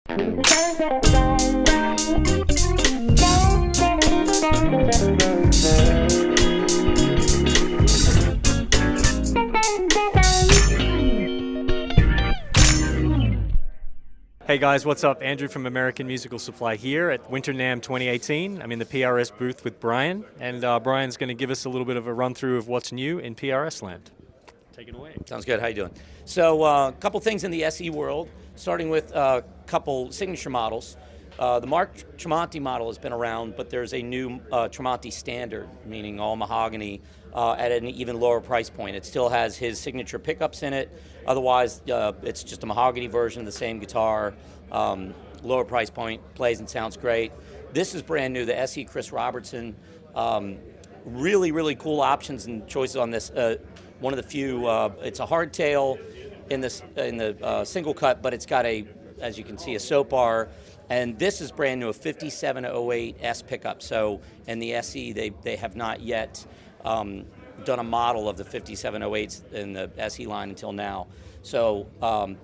Hey guys, what's up? Andrew from American Musical Supply here at Winter NAMM 2018. I'm in the PRS booth with Brian, and Brian's going to give us a little bit of a run-through of what's new in PRS land. Take it away. Sounds good. How you doing? So a couple things in the SE world, starting with a couple signature models. The Mark Tremonti model has been around, but there's a new Tremonti standard, meaning all mahogany, at an even lower price point. It still has his signature pickups in it. Otherwise, it's just a mahogany version of the same guitar, lower price point, plays and sounds great. This is brand new, the SE Chris Robertson. Really, really cool options and choices on this. One of the few, it's a hardtail in the single cut, but it's got a, as you can see, a soap bar. And this is brand new, a 5708 S pickup. So in the SE, they have not yet done a model of the 5708s in the SE line until now. So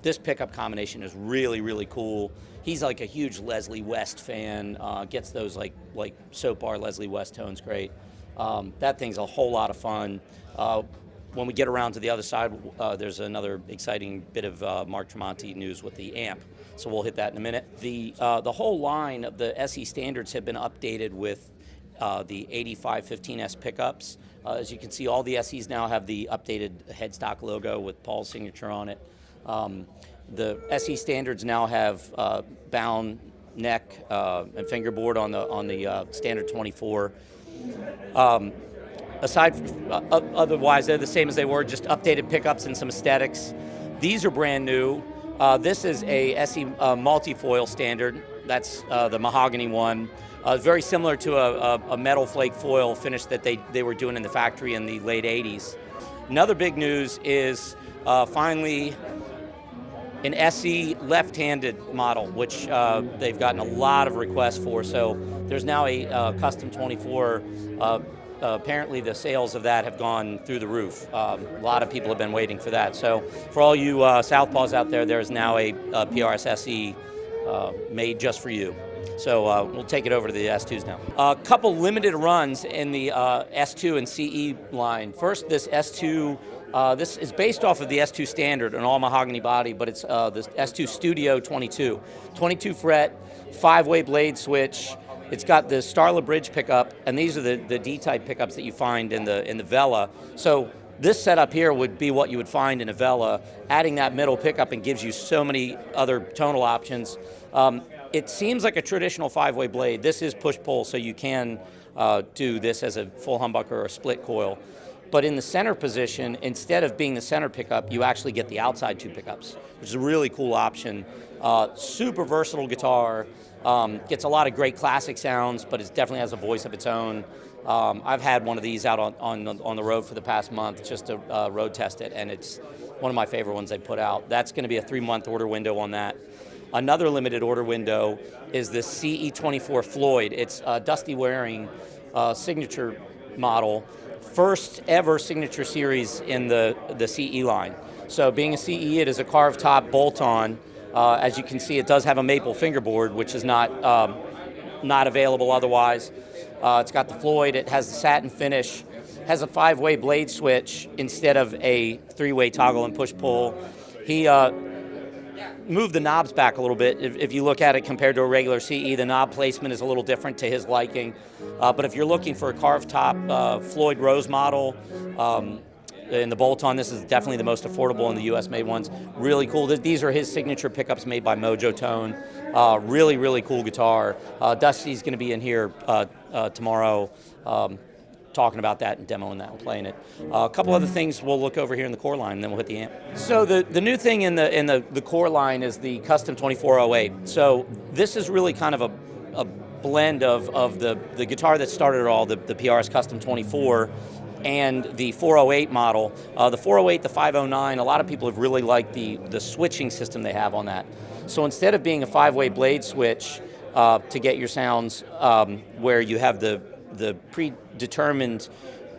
this pickup combination is really, really cool. He's like a huge Leslie West fan, gets those like soap bar Leslie West tones great. That thing's a whole lot of fun. When we get around to the other side, there's another exciting bit of Mark Tremonti news with the amp. So we'll hit that in a minute. The whole line of the SE standards have been updated with the 8515S pickups. As you can see, all the SEs now have the updated headstock logo with Paul's signature on it. The SE standards now have bound neck and fingerboard on the standard 24. Otherwise, they're the same as they were, just updated pickups and some aesthetics. These are brand new. This is a SE multifoil standard. That's the mahogany one. Very similar to a metal flake foil finish that they were doing in the factory in the late 80s. Another big news is finally an SE left-handed model, which they've gotten a lot of requests for. So there's now a Custom 24. Apparently the sales of that have gone through the roof. A lot of people have been waiting for that. So for all you Southpaws out there, there's now a PRS SE made just for you. So we'll take it over to the S2s now. A couple limited runs in the S2 and CE line. First, this S2, this is based off of the S2 standard, an all mahogany body, but it's the S2 Studio 22. 22 fret, 5-way blade switch. It's got the Starla bridge pickup, and these are the D-type pickups that you find in the Vela. So this setup here would be what you would find in a Vela. Adding that middle pickup and gives you so many other tonal options. It seems like a traditional 5-way blade. This is push-pull, so you can do this as a full humbucker or a split coil. But in the center position, instead of being the center pickup, you actually get the outside 2 pickups, which is a really cool option. Super versatile guitar. Gets a lot of great classic sounds, but it definitely has a voice of its own. I've had one of these out on the road for the past month just to road test it, and it's one of my favorite ones they put out. That's going to be a 3-month order window on that. Another limited order window is the CE24 Floyd. It's Dusty Waring signature model. First ever signature series in the CE line. So being a CE, it is a carved top bolt-on. As you can see, it does have a maple fingerboard, which is not available otherwise. It's got the Floyd, it has the satin finish, has a 5-way blade switch instead of a 3-way toggle and push-pull. He moved the knobs back a little bit. If you look at it compared to a regular CE, the knob placement is a little different to his liking. But if you're looking for a carved top Floyd Rose model, in the bolt-on, this is definitely the most affordable in the US-made ones. Really cool. These are his signature pickups made by Mojo Tone. Really, really cool guitar. Dusty's going to be in here tomorrow talking about that and demoing that and playing it. A couple other things we'll look over here in the core line, and then we'll hit the amp. So the new thing in the core line is the Custom 2408. So this is really kind of a blend of the guitar that started it all, the PRS Custom 24, and the 408 model. The 408, the 509, a lot of people have really liked the switching system they have on that. So instead of being a 5-way blade switch to get your sounds where you have the predetermined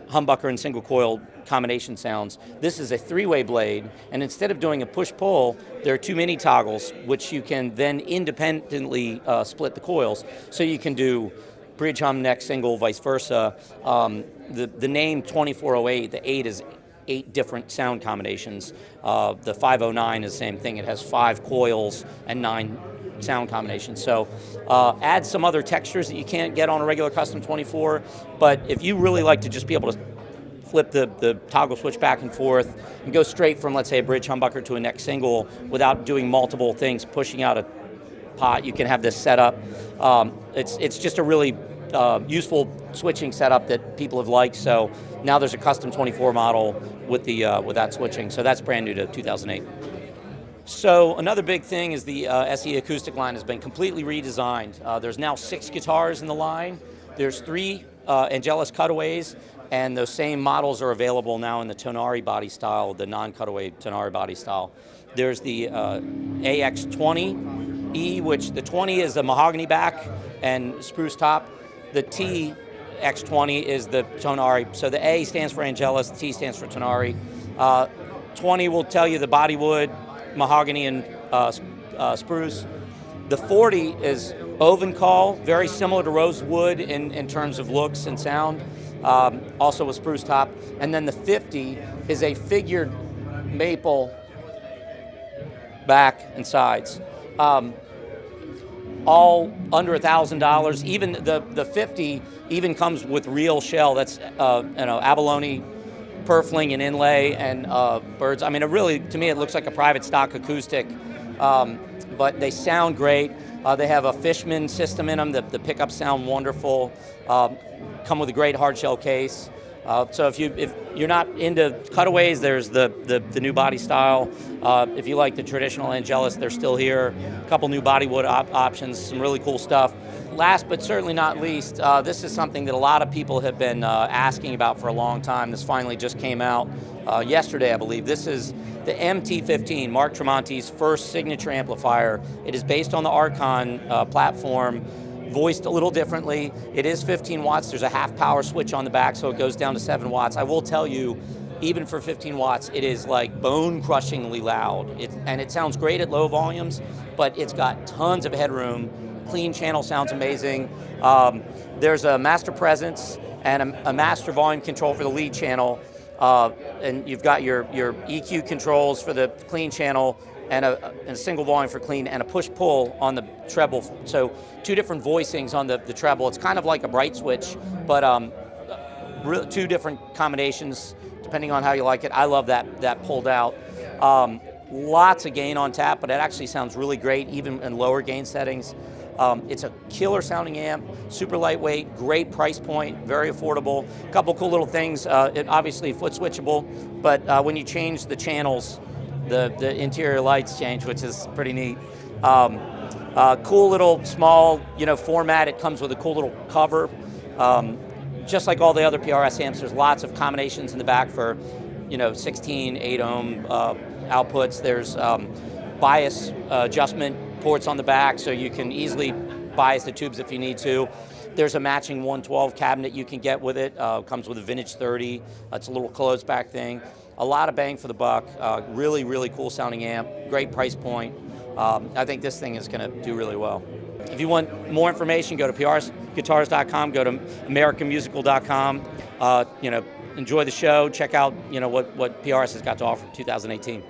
humbucker and single coil combination sounds. This is a 3-way blade, and instead of doing a push-pull, there are 2 mini toggles, which you can then independently split the coils. So you can do bridge, hum, neck, single, vice versa. The name 2408, the 8 is 8 different sound combinations. The 509 is the same thing. It has 5 coils and 9 sound combinations. So add some other textures that you can't get on a regular Custom 24, but if you really like to just be able to flip the toggle switch back and forth and go straight from, let's say, a bridge humbucker to a neck single without doing multiple things, pushing out a pot, you can have this setup. It's just a really useful switching setup that people have liked. So now there's a Custom 24 model with that switching. So that's brand new to 2008. So another big thing is the SE acoustic line has been completely redesigned. There's now 6 guitars in the line. There's 3 Angelus cutaways, and those same models are available now in the Tonari body style, the non-cutaway Tonari body style. There's the AX20E, which the 20 is a mahogany back and spruce top. The TX20 is the Tonari. So the A stands for Angelus, the T stands for Tonari. 20 will tell you the body wood, mahogany and spruce. The 40 is Ovencall, very similar to rosewood in terms of looks and sound, also a spruce top. And then the 50 is a figured maple back and sides. All under $1,000. Even the 50 even comes with real shell. That's abalone purfling and inlay and birds. I mean, it really, to me, it looks like a private stock acoustic, but they sound great. They have a Fishman system in them. The pickups sound wonderful. Come with a great hard shell case. So if you're not into cutaways, there's the new body style. If you like the traditional Angelus, they're still here. A couple new bodywood options, some really cool stuff. Last but certainly not least, this is something that a lot of people have been asking about for a long time. This finally just came out yesterday, I believe. This is the MT15, Mark Tremonti's first signature amplifier. It is based on the Archon platform, voiced a little differently. It is 15 watts. There's a half power switch on the back, so it goes down to 7 watts. I will tell you, even for 15 watts, it is like bone-crushingly loud. And it sounds great at low volumes, but it's got tons of headroom. Clean channel sounds amazing. There's a master presence and a master volume control for the lead channel. And you've got your EQ controls for the clean channel and a single volume for clean and a push-pull on the treble. So 2 different voicings on the treble. It's kind of like a bright switch, but 2 different combinations depending on how you like it. I love that pulled out. Lots of gain on tap, but it actually sounds really great even in lower gain settings. It's a killer sounding amp, super lightweight, great price point, very affordable. A couple cool little things, it obviously foot switchable, but when you change the channels, the interior lights change, which is pretty neat. Cool little small, format. It comes with a cool little cover. Just like all the other PRS amps, there's lots of combinations in the back for, 16, 8 ohm outputs. There's bias adjustment ports on the back, so you can easily bias the tubes if you need to. There's a matching 112 cabinet you can get with it. Comes with a vintage 30. It's a little closed back thing. A lot of bang for the buck. Really, really cool sounding amp. Great price point. I think this thing is going to do really well. If you want more information, go to PRSGuitars.com. Go to AmericanMusical.com. Enjoy the show. Check out what PRS has got to offer in 2018.